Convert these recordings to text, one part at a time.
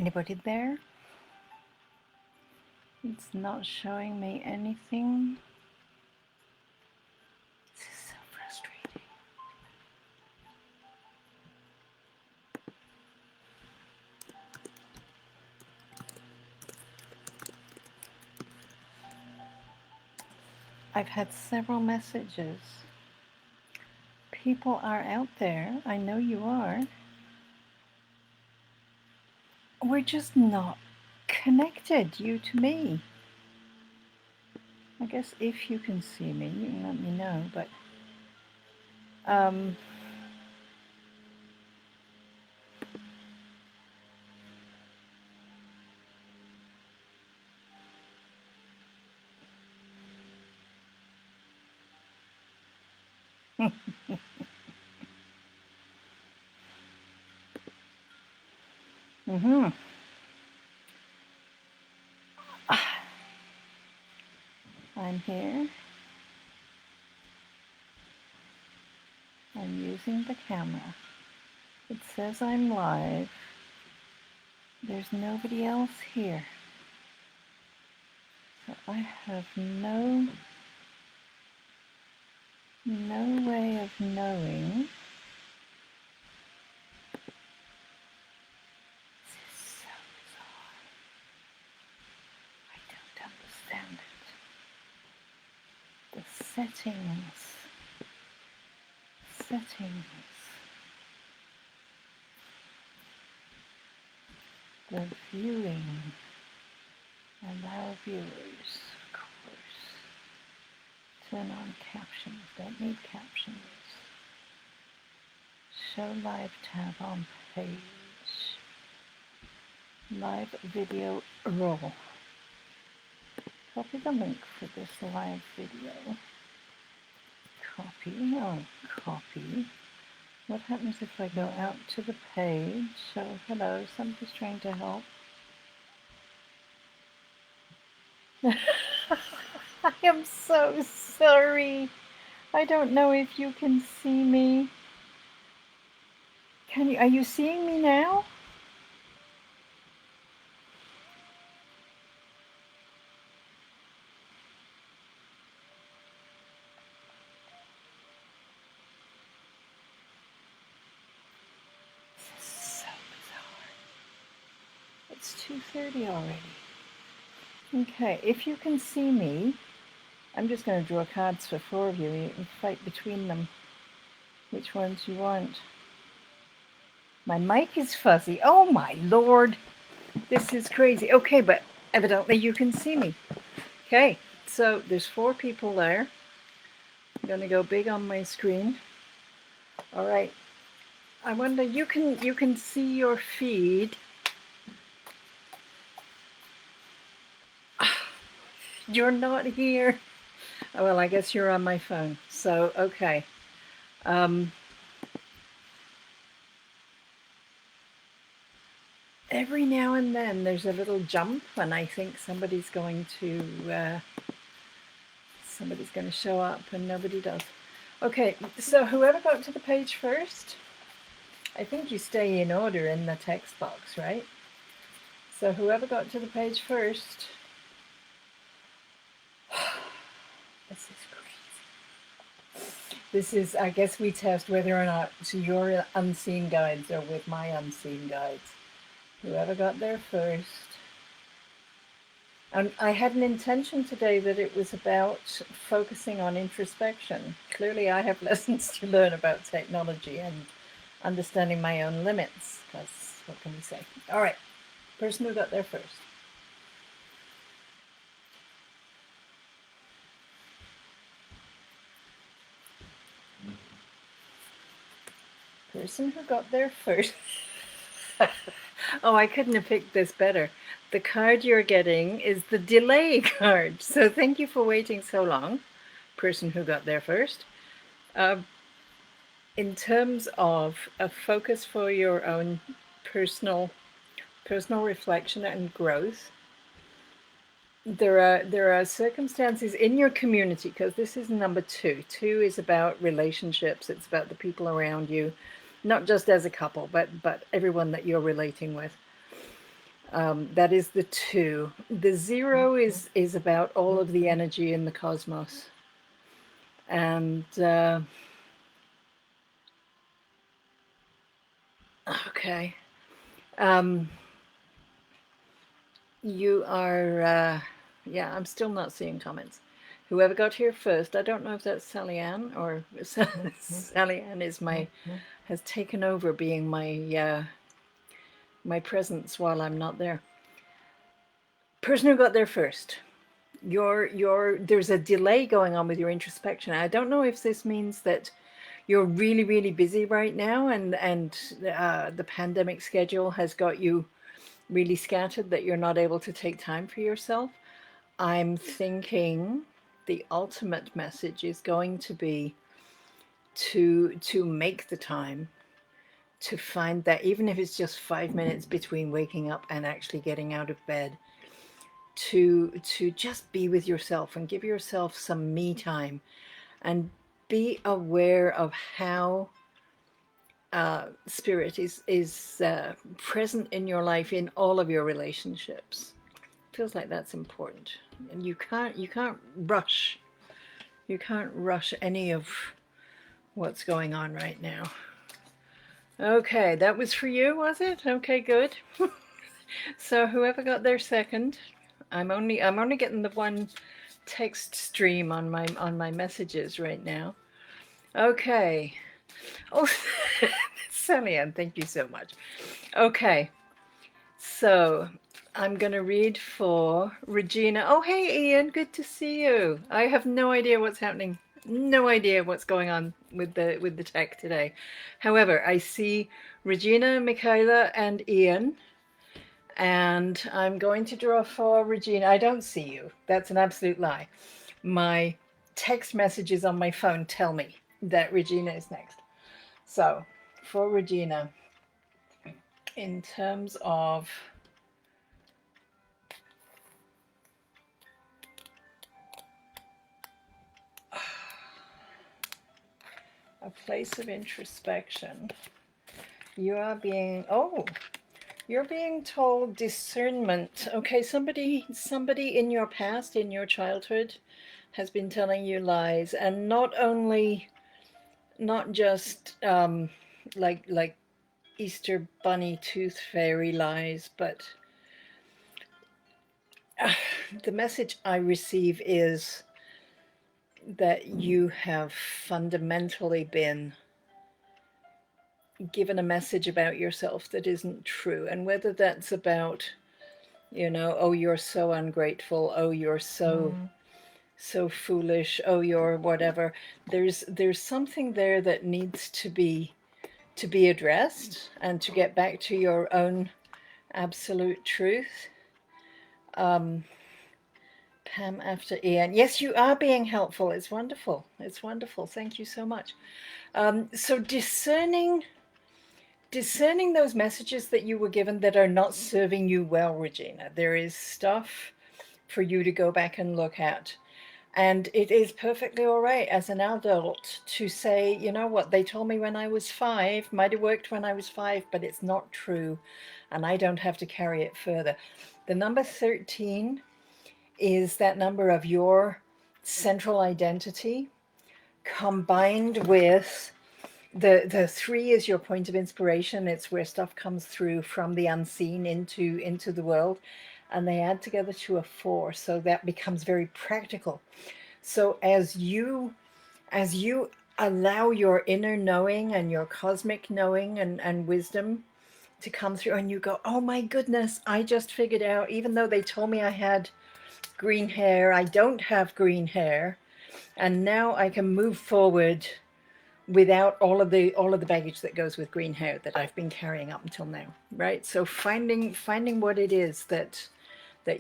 Anybody there? It's not showing me anything. This is so frustrating. I've had several messages. People are out there. I know you are. We're just not connected, you to me. I guess if you can see me, you can let me know, but I'm here. I'm using the camera. It says I'm live. There's nobody else here. So I have no way of knowing. This is so bizarre. I don't understand it. The settings. The viewing. Allow viewers, of course. Turn on captions. Don't need captions. Show live tab on page. Live video roll. Copy the link for this live video. Copy. What happens if I go out to the page? So, hello, somebody's trying to help. I am so sorry. I don't know if you can see me. Are you seeing me now? This is so bizarre. It's 2:30 already. Okay, if you can see me, I'm just going to draw cards for 4 of you. You can fight between them. Which ones you want. My mic is fuzzy. Oh my lord. This is crazy. Okay, but evidently you can see me. Okay, so there's 4 people there. I'm going to go big on my screen. All right. I wonder, you can see your feed. You're not here. Oh, well, I guess you're on my phone. So, okay. Every now and then there's a little jump, and I think somebody's going to show up, and nobody does. Okay, so whoever got to the page first, I think you stay in order in the text box, right? So whoever got to the page first. This is crazy. This is, I guess we test whether or not to your unseen guides or with my unseen guides. Whoever got there first. And I had an intention today that it was about focusing on introspection. Clearly I have lessons to learn about technology and understanding my own limits, because what can we say? All right, person who got there first. Person who got there first. Oh, I couldn't have picked this better. The card you're getting is the delay card. So thank you for waiting so long, person who got there first. In terms of a focus for your own personal reflection and growth, there are circumstances in your community, because this is number 2. 2 is about relationships. It's about the people around you, not just as a couple, but everyone that you're relating with. That is the 2. The 0 is about all of the energy in the cosmos. And okay. You are, yeah, I'm still not seeing comments. Whoever got here first, I don't know if that's Sally Ann or Sally Ann is has taken over being my my presence while I'm not there. Person who got there first. There's a delay going on with your introspection. I don't know if this means that you're really, really busy right now, and the pandemic schedule has got you really scattered, that you're not able to take time for yourself. I'm thinking the ultimate message is going to be to make the time, to find that, even if it's just 5 minutes between waking up and actually getting out of bed, to just be with yourself and give yourself some me time, and be aware of how spirit is present in your life, in all of your relationships. Feels like that's important, and you can't rush. You can't rush any of what's going on right now. Okay, that was for you, was it? Okay, good. So whoever got there second, I'm only getting the one text stream on my messages right now. Okay. Oh, Sally Ann, thank you so much. Okay, so I'm going to read for Regina. Oh, hey, Ian, good to see you. I have no idea what's happening. No idea what's going on with the tech today. However, I see Regina, Michaela, and Ian, and I'm going to draw for Regina. I don't see you. That's an absolute lie. My text messages on my phone tell me that Regina is next. So, for Regina, in terms of a place of introspection, you're being told discernment. Okay, somebody in your past, in your childhood, has been telling you lies, and not just like Easter bunny tooth fairy lies, but the message I receive is that you have fundamentally been given a message about yourself that isn't true. And whether that's about, oh, you're so ungrateful, oh, you're so foolish, oh, you're whatever, there's something there that needs to be addressed, and to get back to your own absolute truth. Pam after Ian. Yes, you are being helpful. It's wonderful. It's wonderful. Thank you so much. So discerning those messages that you were given that are not serving you well, Regina. There is stuff for you to go back and look at. And it is perfectly all right as an adult to say, you know what, they told me when I was 5, might have worked when I was 5, but it's not true, and I don't have to carry it further. The number 13 is that number of your central identity, combined with the 3 is your point of inspiration. It's where stuff comes through from the unseen into the world, and they add together to a 4, so that becomes very practical. So as you allow your inner knowing and your cosmic knowing and wisdom to come through, and you go, oh my goodness, I just figured out, even though they told me I had green hair, I don't have green hair, and now I can move forward without all of the baggage that goes with green hair that I've been carrying up until now, right? So finding what it is that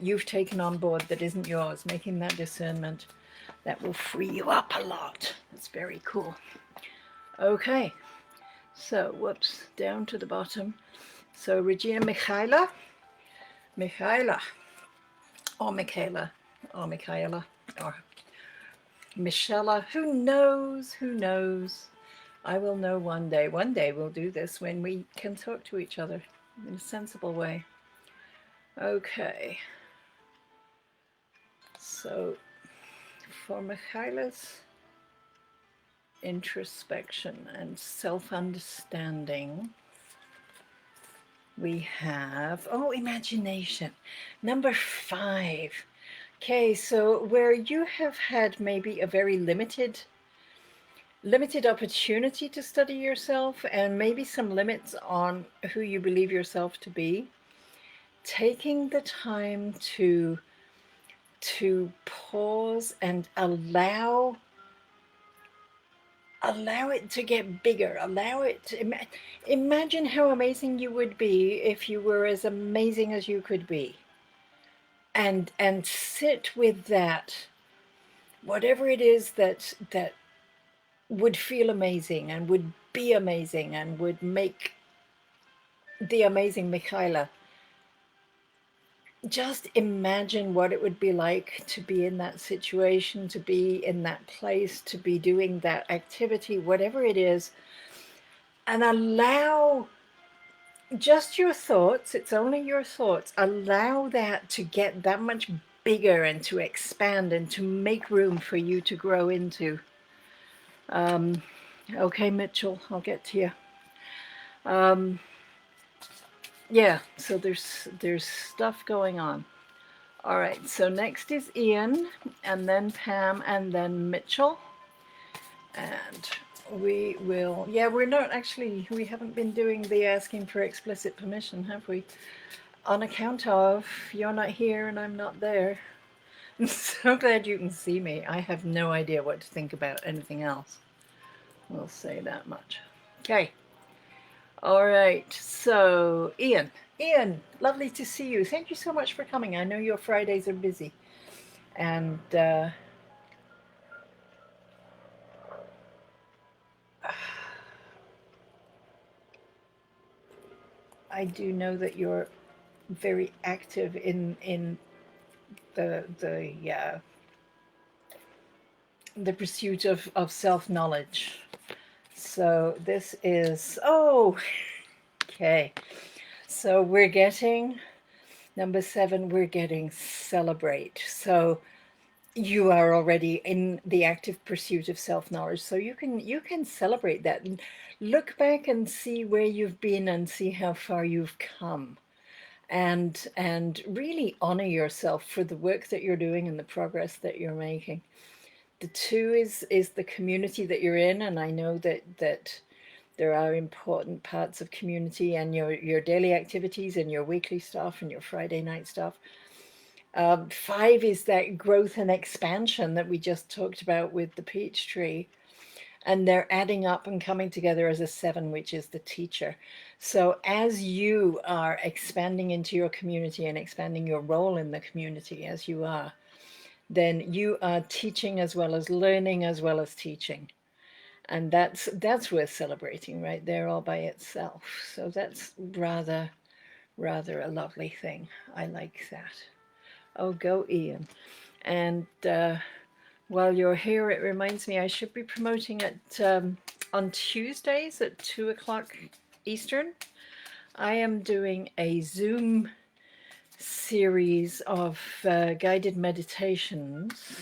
you've taken on board that isn't yours, making that discernment, that will free you up a lot. It's very cool. Okay, so whoops, down to the bottom. So Regina, Michaela, or Michaela, or Michaela, or Michelle, who knows? I will know one day. One day we'll do this when we can talk to each other in a sensible way. Okay. So for Mikhaila's introspection and self-understanding, we have, oh, imagination, number 5. Okay, so where you have had maybe a very limited opportunity to study yourself and maybe some limits on who you believe yourself to be, taking the time to pause and allow it to get bigger. Allow it to imagine how amazing you would be if you were as amazing as you could be, and sit with that, whatever it is that would feel amazing and would be amazing and would make the amazing Mikhaila. Just imagine what it would be like to be in that situation, to be in that place, to be doing that activity, whatever it is, and allow just your thoughts, it's only your thoughts, allow that to get that much bigger and to expand and to make room for you to grow into. Okay, Mitchell, I'll get to you. Yeah, so there's stuff going on. All right, so next is Ian, and then Pam, and then Mitchell. And we will, yeah, we're not actually, we haven't been doing the asking for explicit permission, have we? On account of you're not here and I'm not there. I'm so glad you can see me. I have no idea what to think about anything else. We'll say that much. Okay. All right, so Ian, lovely to see you. Thank you so much for coming. I know your Fridays are busy, and I do know that you're very active in the pursuit of self-knowledge. So this is, oh, okay. So we're getting number 7, we're getting celebrate. So you are already in the active pursuit of self-knowledge, so you can celebrate that and look back and see where you've been and see how far you've come, and really honor yourself for the work that you're doing and the progress that you're making. The 2 is the community that you're in, and I know that there are important parts of community and your daily activities and your weekly stuff and your Friday night stuff. 5 is that growth and expansion that we just talked about with the peach tree. And they're adding up and coming together as a 7, which is the teacher. So as you are expanding into your community and expanding your role in the community as you are, then you are teaching as well as learning as well as teaching. And that's worth celebrating right there all by itself. So that's rather a lovely thing. I like that. Oh, go Ian. And while you're here, it reminds me I should be promoting it on Tuesdays at 2 o'clock Eastern. I am doing a Zoom series of guided meditations,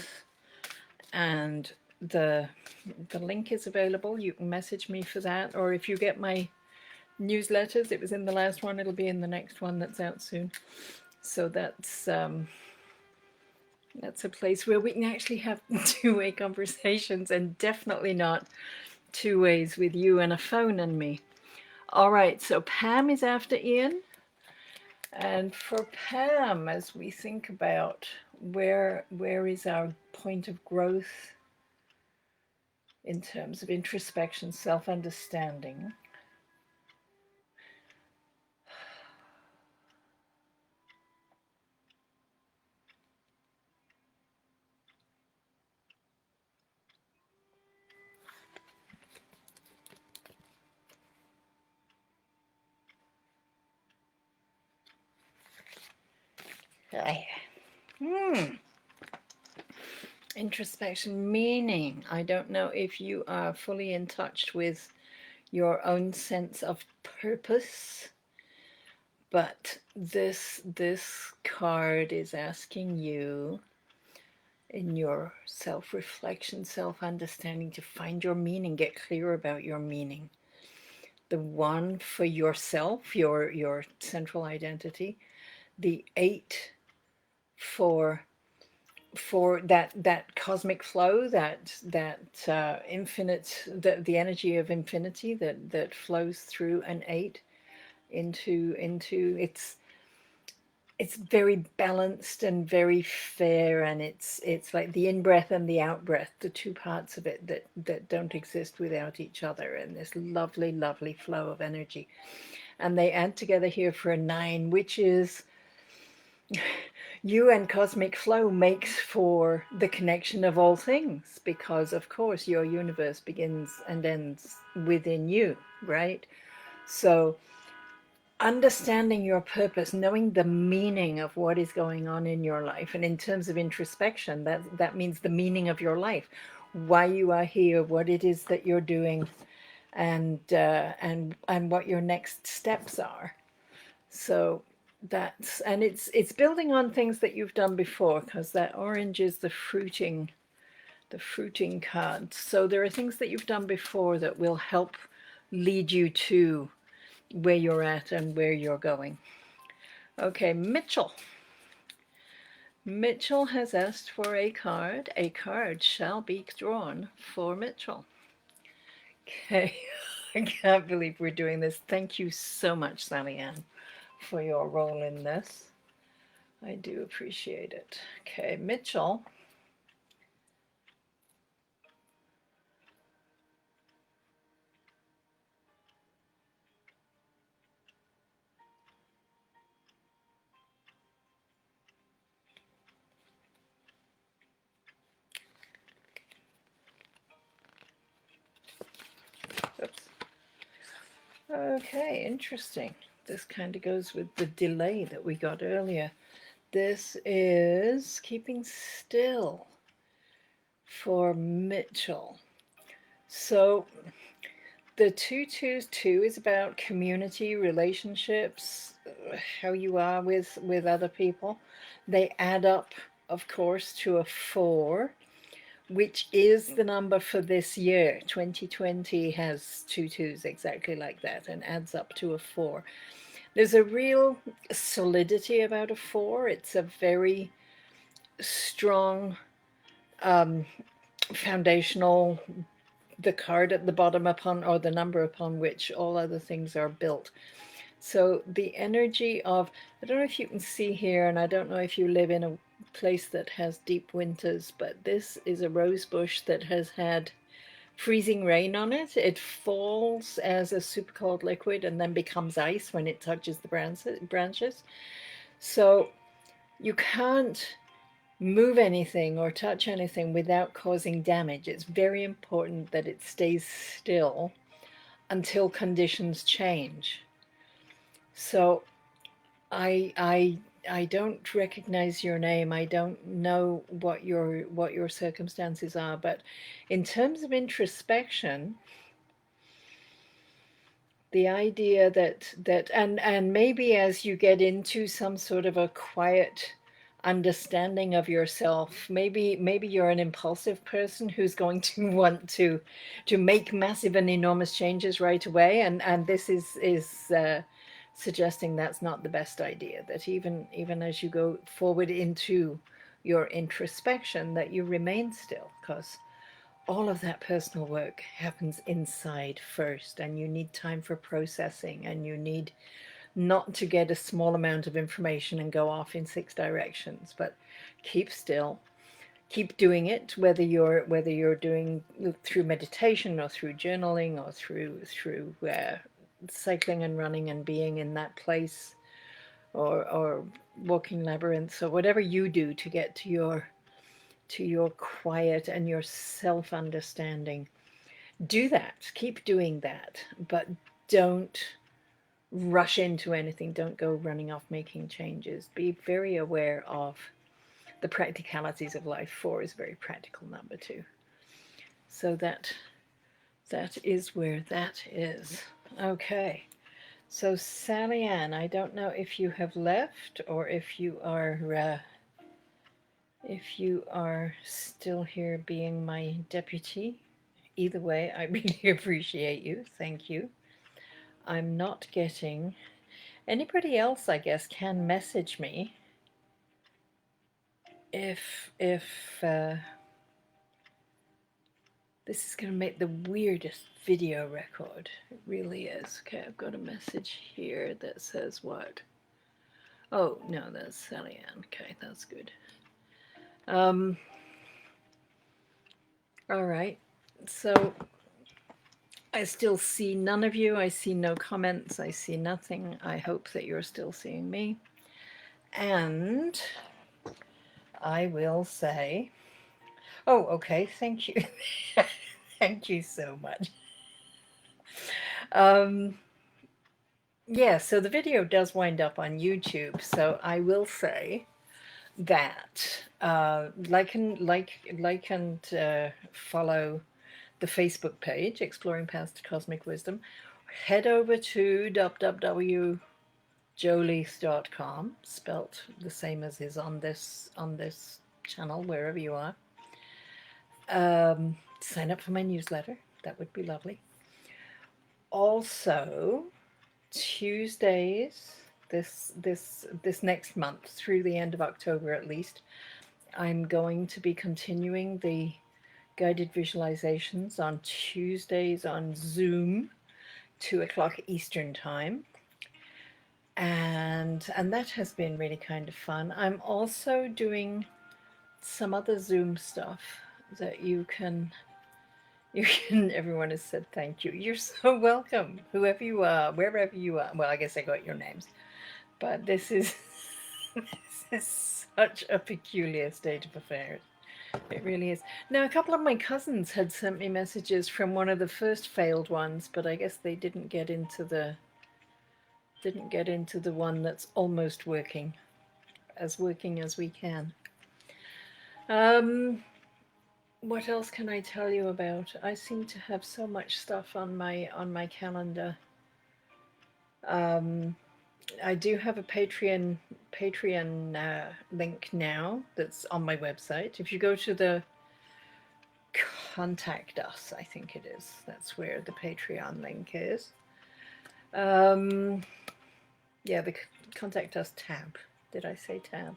and the link is available. You can message me for that, or if you get my newsletters, it was in the last one, it'll be in the next one that's out soon. So that's a place where we can actually have two-way conversations, and definitely not 2 ways with you and a phone and me. All right, so Pam is after Ian. And for Pam, as we think about where is our point of growth in terms of introspection, self-understanding. Introspection, meaning, I don't know if you are fully in touch with your own sense of purpose, But this card is asking you, in your self-reflection, self-understanding, to find your meaning, get clear about your meaning. The 1 for yourself, your central identity, the 8 for that cosmic flow, that infinite, the energy of infinity that flows through an 8 into it's very balanced and very fair, and it's like the in-breath and the out-breath, the two parts of it that don't exist without each other, and this lovely, lovely flow of energy. And they add together here for a 9, which is you and cosmic flow makes for the connection of all things, because of course your universe begins and ends within you, right? So understanding your purpose, knowing the meaning of what is going on in your life, and in terms of introspection, that means the meaning of your life, why you are here, what it is that you're doing, and what your next steps are. So and it's building on things that you've done before, because that orange is the fruiting card. So there are things that you've done before that will help lead you to where you're at and where you're going. Okay, Mitchell. Mitchell has asked for a card. A card shall be drawn for Mitchell. Okay, I can't believe we're doing this. Thank you so much, Sally Ann, for your role in this. I do appreciate it. Okay, Mitchell. Oops. Okay, interesting. This kind of goes with the delay that we got earlier. This is keeping still for Mitchell. So the 222 is about community, relationships, how you are with other people. They add up, of course, to a 4, which is the number for this year. 2020 has 2 2s exactly like that and adds up to a 4. There's a real solidity about a 4. It's a very strong foundational, the card at the bottom upon, or the number upon which all other things are built. So the energy of, I don't know if you can see here, and I don't know if you live in a place that has deep winters, but this is a rose bush that has had freezing rain on it. It falls as a super cold liquid and then becomes ice when it touches the branches. So you can't move anything or touch anything without causing damage. It's very important that it stays still until conditions change. So I don't recognize your name. I don't know what your circumstances are, but in terms of introspection, the idea that and maybe as you get into some sort of a quiet understanding of yourself, maybe you're an impulsive person who's going to want to make massive and enormous changes right away, and this is suggesting that's not the best idea, that even as you go forward into your introspection, that you remain still, because all of that personal work happens inside first, and you need time for processing, and you need not to get a small amount of information and go off in 6 directions, but keep still, keep doing it, whether you're doing through meditation or through journaling or through cycling and running and being in that place, or walking labyrinths, or whatever you do to get to your quiet and your self-understanding. Do that, keep doing that, but don't rush into anything. Don't go running off making changes. Be very aware of the practicalities of life. 4 is a very practical number too. So that is where that is. Okay, So Sally Ann, I don't know if you have left or if you are still here being my deputy. Either way, I really appreciate you. Thank you. I'm not getting anybody else, I guess, can message me if this is going to make the weirdest video record. It really is. Okay, I've got a message here that says what? Oh, no, that's Sally Ann. Okay, that's good. All right. So I still see none of you. I see no comments. I see nothing. I hope that you're still seeing me. And I will say, oh, okay, thank you. Thank you so much. Yeah, so the video does wind up on YouTube. So I will say that like and follow the Facebook page, Exploring Paths to Cosmic Wisdom. Head over to www.joleith.com, spelt the same as is on this channel, wherever you are. Sign up for my newsletter. That would be lovely. Also, Tuesdays this next month, through the end of October at least, I'm going to be continuing the guided visualizations on Tuesdays on Zoom, 2 o'clock Eastern time. And that has been really kind of fun. I'm also doing some other Zoom stuff that you can, everyone has said thank you. You're so welcome, whoever you are, wherever you are. Well, I guess I got your names. But this is such a peculiar state of affairs. It really is. Now, a couple of my cousins had sent me messages from one of the first failed ones, but I guess they didn't get into the one that's almost working as we can. What else can I tell you about? I seem to have so much stuff on my calendar. I do have a Patreon link now that's on my website. If you go to the Contact Us, I think it is, that's where the Patreon link is. Yeah, the Contact Us tab. Did I say tab?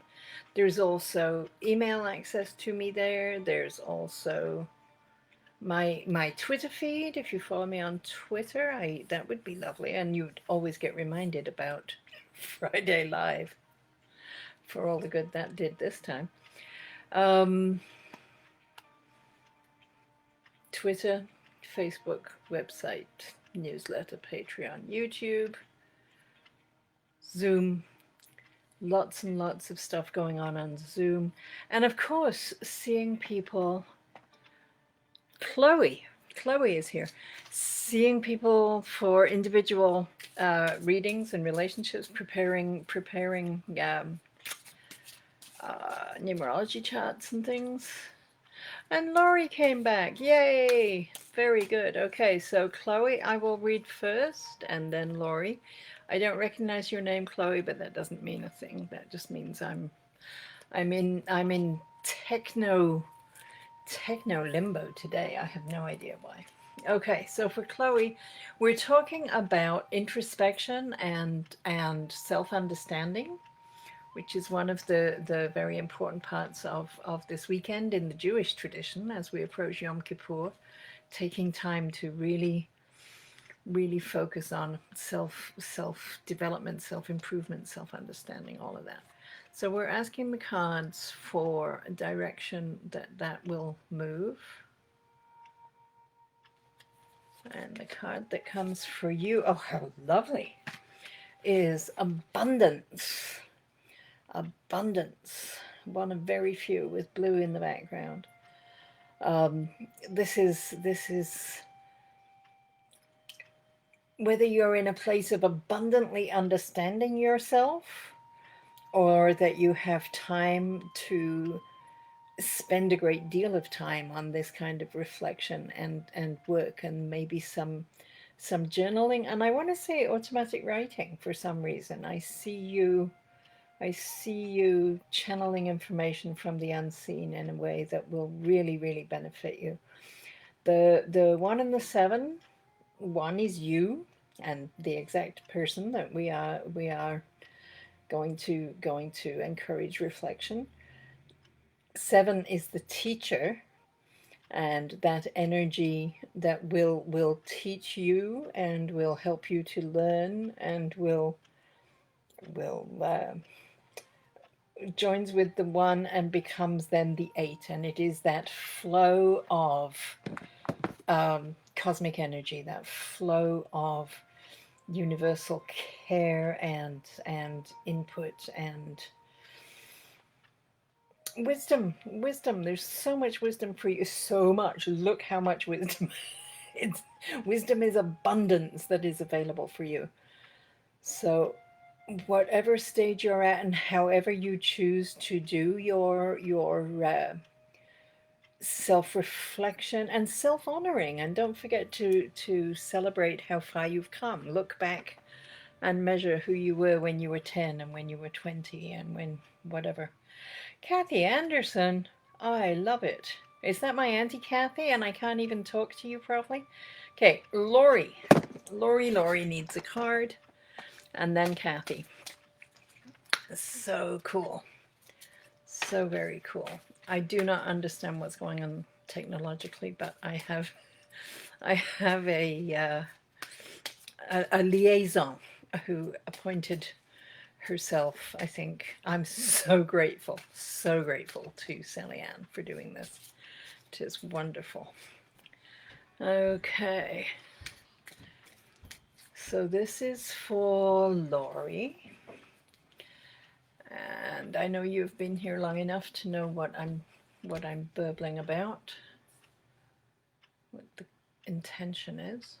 There's also email access to me there. There's also my Twitter feed. If you follow me on Twitter, that would be lovely, and you'd always get reminded about Friday Live for all the good that did this time. Twitter, Facebook, website, newsletter, Patreon, YouTube, Zoom, lots and lots of stuff going on Zoom. And of course, seeing people, Chloe is here, seeing people for individual readings and relationships, preparing numerology charts and things. And Laurie came back. Yay! Very good. Okay, so Chloe, I will read first, and then Laurie. I don't recognize your name, Chloe, but that doesn't mean a thing. That just means I'm in techno limbo today. I have no idea why. Okay, so for Chloe, we're talking about introspection and self-understanding, which is one of the very important parts of this weekend in the Jewish tradition as we approach Yom Kippur, taking time to really focus on self-development, self-improvement, self-understanding, all of that. So we're asking the cards for a direction that will move. And the card that comes for you, oh, how lovely, is abundance. Abundance, one of very few with blue in the background. This is whether you're in a place of abundantly understanding yourself, or that you have time to spend a great deal of time on this kind of reflection and work, and maybe some some journaling, and I want to say automatic writing for some reason. I see you channeling information from the unseen in a way that will really, really benefit you. The one and the seven, one is you and the exact person that we are going to encourage reflection. Seven is the teacher, and that energy that will teach you and will help you to learn and will joins with the one and becomes then the eight, and it is that flow of cosmic energy, that flow of universal care and input and wisdom. There's so much wisdom for you, so much. Look how much wisdom. It's wisdom is abundance that is available for you. So whatever stage you're at and however you choose to do your self-reflection and self-honoring, and don't forget to celebrate how far you've come. Look back and measure who you were when you were 10 and when you were 20 and when whatever. Kathy Anderson, I love it. Is that my Auntie Kathy and I can't even talk to you properly? Okay, Lori. Lori needs a card. And then Kathy. So cool. So very cool. I do not understand what's going on technologically, but I have a liaison who appointed herself, I think. I'm so grateful to Sally Ann for doing this. It is wonderful. Okay. So this is for Lori. And I know you've been here long enough to know what I'm burbling about, what the intention is.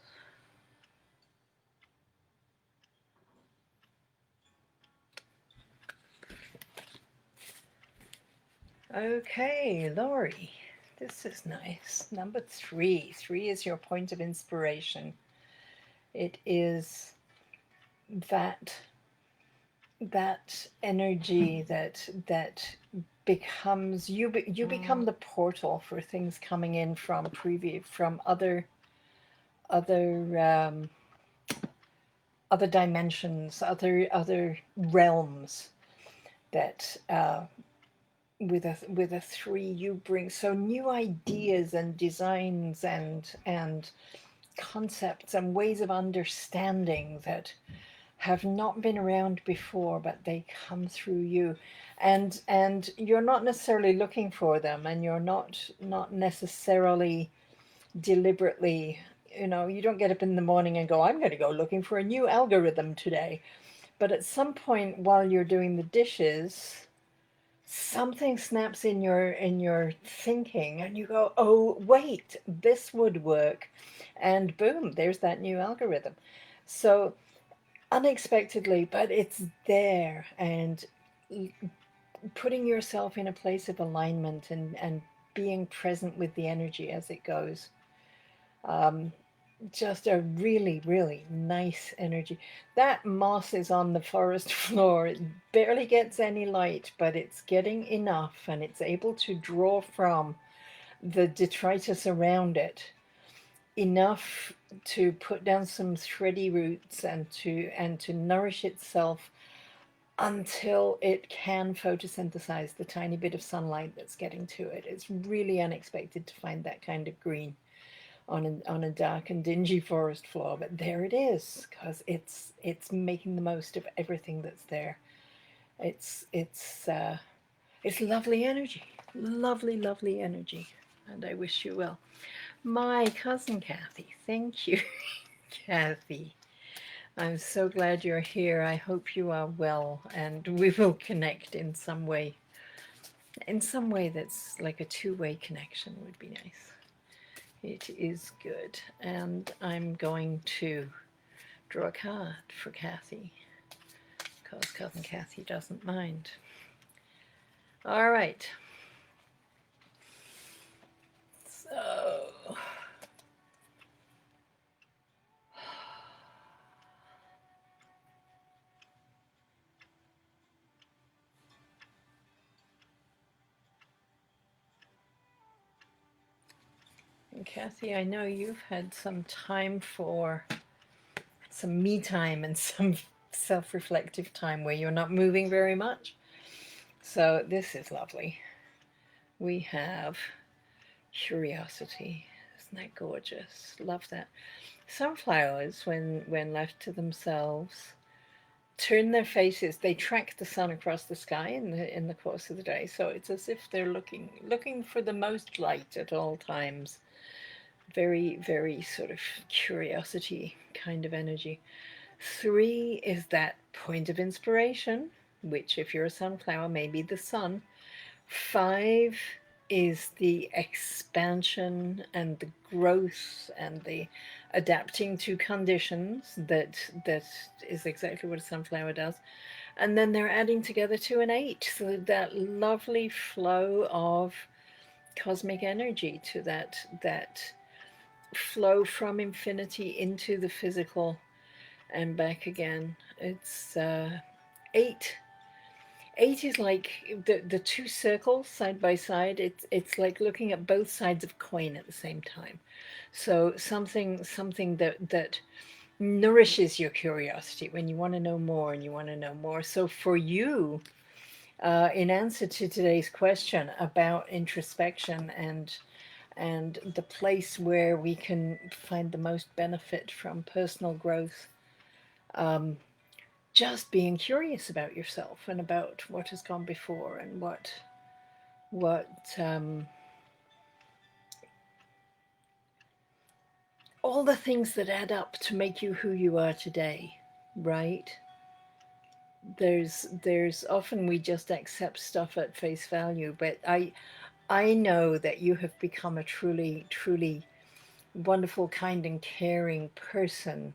Okay, Lori, this is nice. Number 3. 3 is your point of inspiration. It is that energy that becomes you become the portal for things coming in from other dimensions, other realms that with a 3 you bring so new ideas and designs and concepts and ways of understanding that have not been around before, but they come through you, and you're not necessarily looking for them, and you're not necessarily deliberately, you don't get up in the morning and go, I'm going to go looking for a new algorithm today. But at some point while you're doing the dishes, something snaps in your thinking and you go, oh wait, this would work, and boom, there's that new algorithm. So unexpectedly, but it's there, and putting yourself in a place of alignment and being present with the energy as it goes. Just a really, really nice energy. That moss is on the forest floor. It barely gets any light, but it's getting enough, and it's able to draw from the detritus around it enough to put down some thready roots and to nourish itself until it can photosynthesize the tiny bit of sunlight that's getting to it. It's really unexpected to find that kind of green on a dark and dingy forest floor, but there it is, because it's making the most of everything that's there. It's lovely energy, lovely energy, and I wish you well. My cousin Kathy, thank you, Kathy. I'm so glad you're here. I hope you are well, and we will connect in some way. In some way that's like a two-way connection would be nice. It is good. And I'm going to draw a card for Kathy, because cousin Kathy doesn't mind. All right. So Kathy, I know you've had some time for some me time and some self-reflective time where you're not moving very much. So this is lovely. We have curiosity. Isn't that gorgeous? Love that. Sunflowers, when left to themselves, turn their faces. They track the sun across the sky in the course of the day. So it's as if they're looking for the most light at all times. Very, very sort of curiosity kind of energy. 3 is that point of inspiration, which, if you're a sunflower, may be the sun. 5 is the expansion and the growth and the adapting to conditions that is exactly what a sunflower does. And then they're adding together to an 8, so that lovely flow of cosmic energy, to that flow from infinity into the physical and back again. It's 8. 8 is like the two circles side by side. It's like looking at both sides of a coin at the same time. So something that nourishes your curiosity when you want to know more and you want to know more. So for you, in answer to today's question about introspection and the place where we can find the most benefit from personal growth, um, just being curious about yourself and about what has gone before and what all the things that add up to make you who you are today, right? There's often we just accept stuff at face value, but I know that you have become a truly wonderful, kind, and caring person.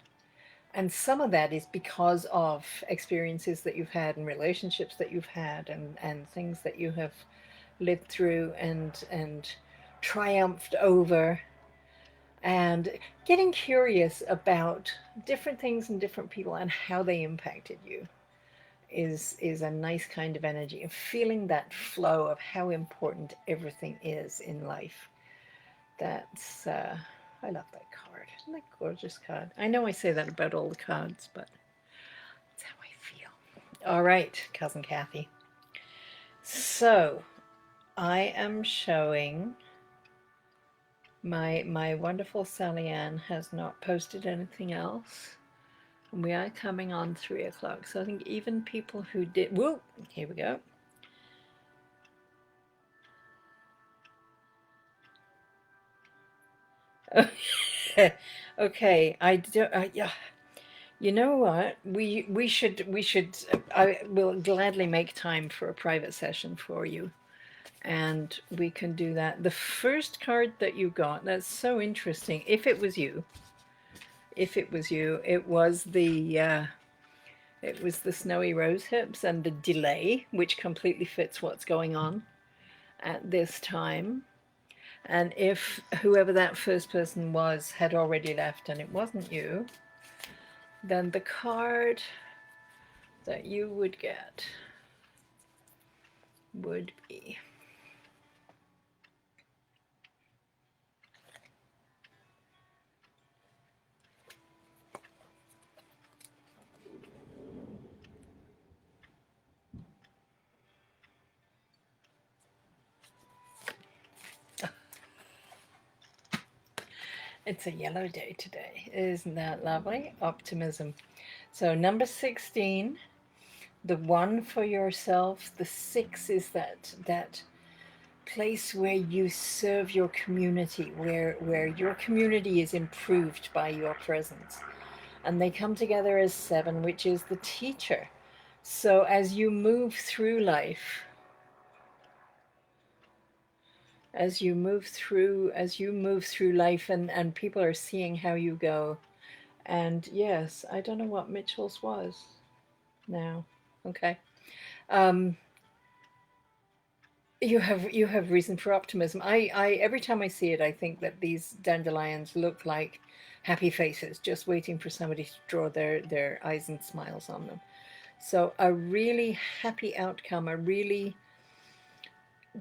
And some of that is because of experiences that you've had and relationships that you've had and things that you have lived through and triumphed over, and getting curious about different things and different people and how they impacted you is a nice kind of energy, and feeling that flow of how important everything is in life. That's I love that card. Isn't that a gorgeous card? I know I say that about all the cards, but that's how I feel. All right, cousin Kathy. So I am showing my wonderful Sally Ann has not posted anything else. And we are coming on 3 o'clock. So I think even people who did, whoa, here we go. Okay, I do. Yeah, you know what? We should. I will gladly make time for a private session for you, and we can do that. The first card that you got, that's so interesting. If it was you, it was the snowy rose hips and the delay, which completely fits what's going on at this time. And if whoever that first person was had already left and it wasn't you, then the card that you would get would be it's a yellow day today. Isn't that lovely? Optimism. So number 16, the 1 for yourself, the 6 is that place where you serve your community, where your community is improved by your presence. And they come together as 7, which is the teacher. So as you move through life, as you move through life, and people are seeing how you go. And yes, I don't know what Mitchell's was now. Okay. Um, you have reason for optimism. I every time I see it, I think that these dandelions look like happy faces, just waiting for somebody to draw their eyes and smiles on them. So a really happy outcome, a really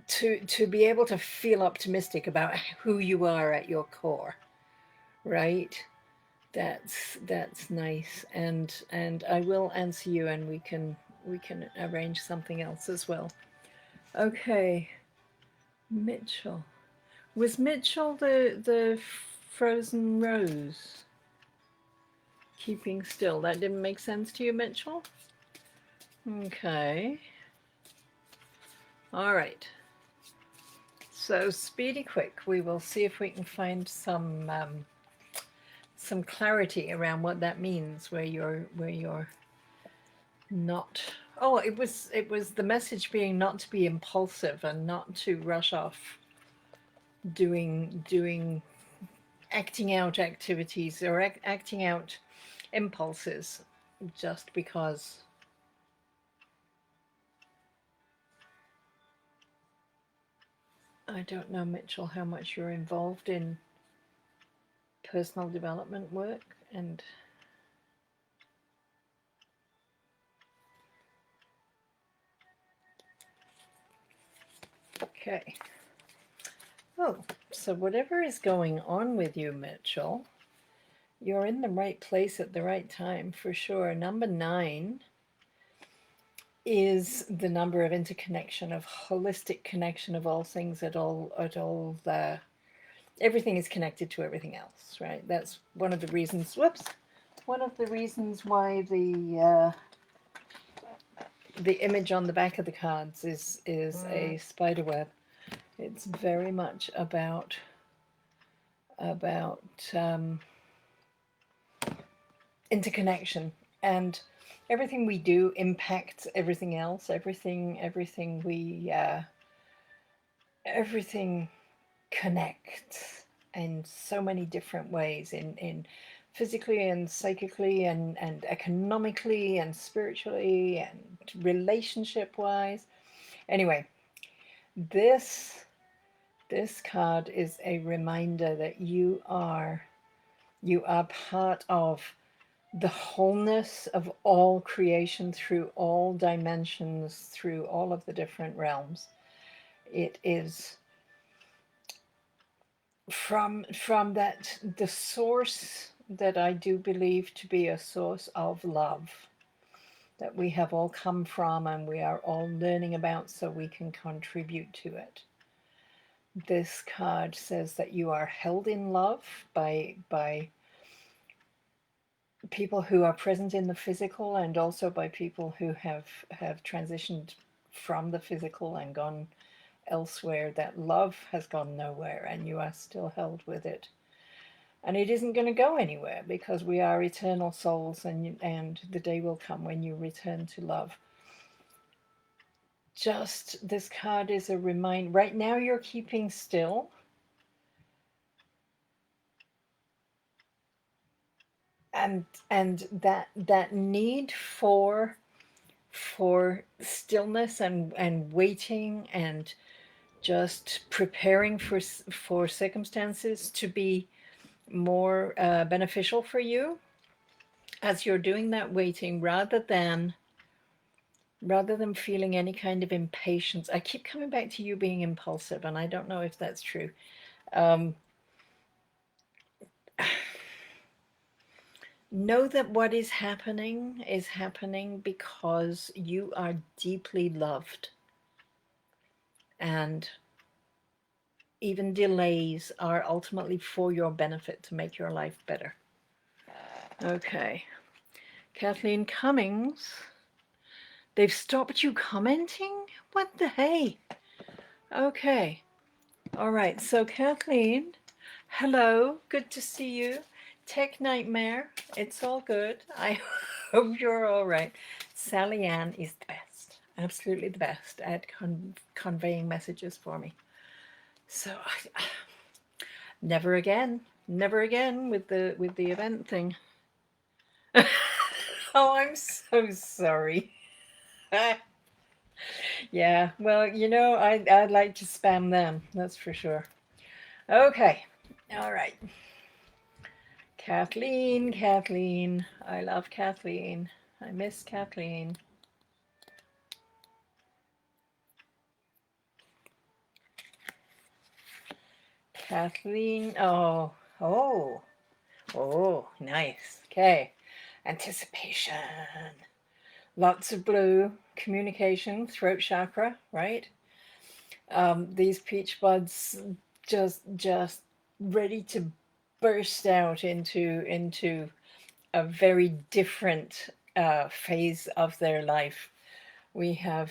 to be able to feel optimistic about who you are at your core, right? That's nice, and I will answer you, and we can arrange something else as well. Okay, Mitchell. Was Mitchell the frozen rose? Keeping still. That didn't make sense to you, Mitchell? Okay. All right. So speedy quick. We will see if we can find some clarity around what that means. Where you're not. Oh, it was the message being not to be impulsive and not to rush off doing acting out activities or acting out impulses just because. I don't know, Mitchell, how much you're involved in personal development work and okay. Oh, so whatever is going on with you, Mitchell, you're in the right place at the right time for sure. Number 9 is the number of interconnection, of holistic connection of all things at all the everything is connected to everything else, right? That's one of the reasons. Whoops. One of the reasons why the image on the back of the cards is a spider web. It's very much about interconnection, and everything we do impacts everything else. Everything connects in so many different ways, in physically and psychically and economically and spiritually and relationship wise. Anyway, this this card is a reminder that you are part of the wholeness of all creation through all dimensions, through all of the different realms. It is from that the source that I do believe to be a source of love that we have all come from and we are all learning about so we can contribute to it. This card says that you are held in love by people who are present in the physical and also by people who have transitioned from the physical and gone elsewhere. That love has gone nowhere and you are still held with it. And it isn't going to go anywhere because we are eternal souls, and the day will come when you return to love. Just this card is a reminder. Right now you're keeping still. And that need for stillness and waiting and just preparing for circumstances to be more beneficial for you as you're doing that waiting, rather than feeling any kind of impatience. I keep coming back to you being impulsive, and I don't know if that's true. Know that what is happening because you are deeply loved, and even delays are ultimately for your benefit to make your life better. Okay. Kathleen Cummings. They've stopped you commenting? What the hey? Okay. All right. So Kathleen, hello. Good to see you. Tech Nightmare. It's all good. I hope you're all right. Sally Ann is the best. Absolutely the best at conveying messages for me. So never again with the event thing. Oh, I'm so sorry. Yeah, well, I'd like to spam them, that's for sure. Okay, all right. Kathleen. I love Kathleen. I miss Kathleen. Kathleen. Oh, nice. Okay. Anticipation. Lots of blue. Communication, throat chakra, right? These peach buds just ready to burst out into a very different phase of their life. We have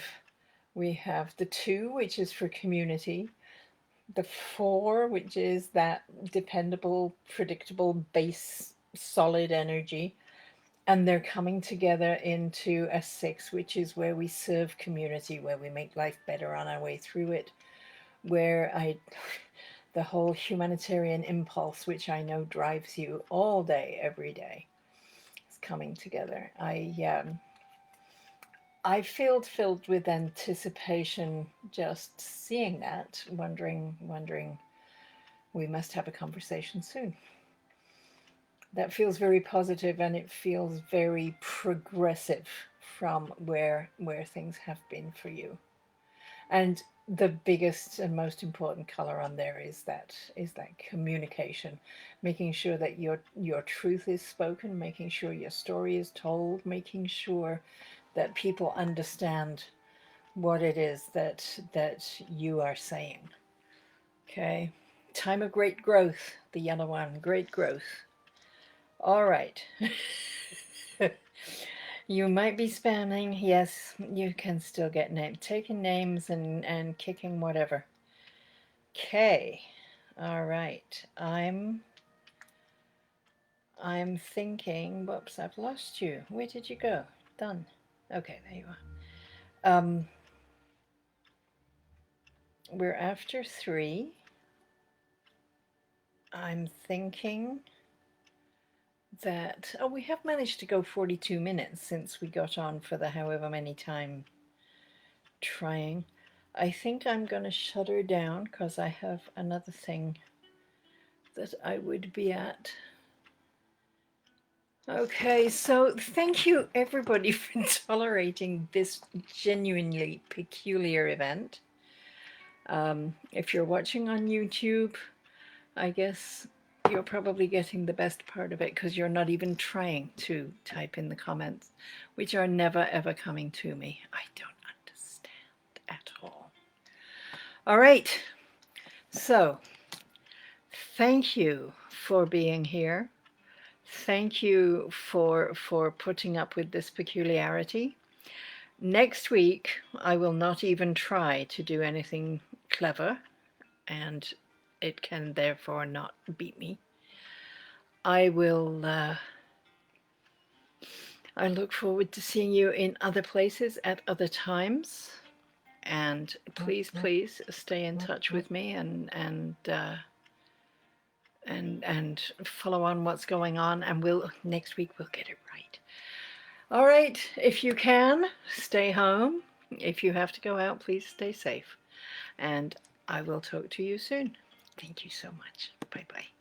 the 2, which is for community, the 4, which is that dependable, predictable, base, solid energy, and they're coming together into a 6, which is where we serve community, where we make life better on our way through it, where the whole humanitarian impulse, which I know drives you all day, every day, is coming together. I feel filled with anticipation just seeing that, wondering we must have a conversation soon. That feels very positive, and it feels very progressive from where things have been for you. And the biggest and most important color on there is that communication, making sure that your truth is spoken, making sure your story is told, making sure that people understand what it is that you are saying. Okay. Time of great growth, the yellow one, great growth. All right. You might be spamming. Yes, you can still get names, taking names and kicking whatever. Okay. All right. I'm thinking, whoops, I've lost you. Where did you go? Done. Okay, there you are. We're after 3. I'm thinking that, we have managed to go 42 minutes since we got on for the however many time trying. I think I'm going to shut her down because I have another thing that I would be at. Okay, so thank you everybody for tolerating this genuinely peculiar event. If you're watching on YouTube, I guess you're probably getting the best part of it because you're not even trying to type in the comments, which are never ever coming to me. I don't understand at all. All right, so thank you for being here. Thank you for putting up with this peculiarity. Next week, I will not even try to do anything clever, and it can therefore not beat me. I will I look forward to seeing you in other places at other times, and please stay in touch with me and follow on what's going on, and next week we'll get it right. All right, if you can, stay home. If you have to go out, please stay safe, and I will talk to you soon. Thank you so much. Bye-bye.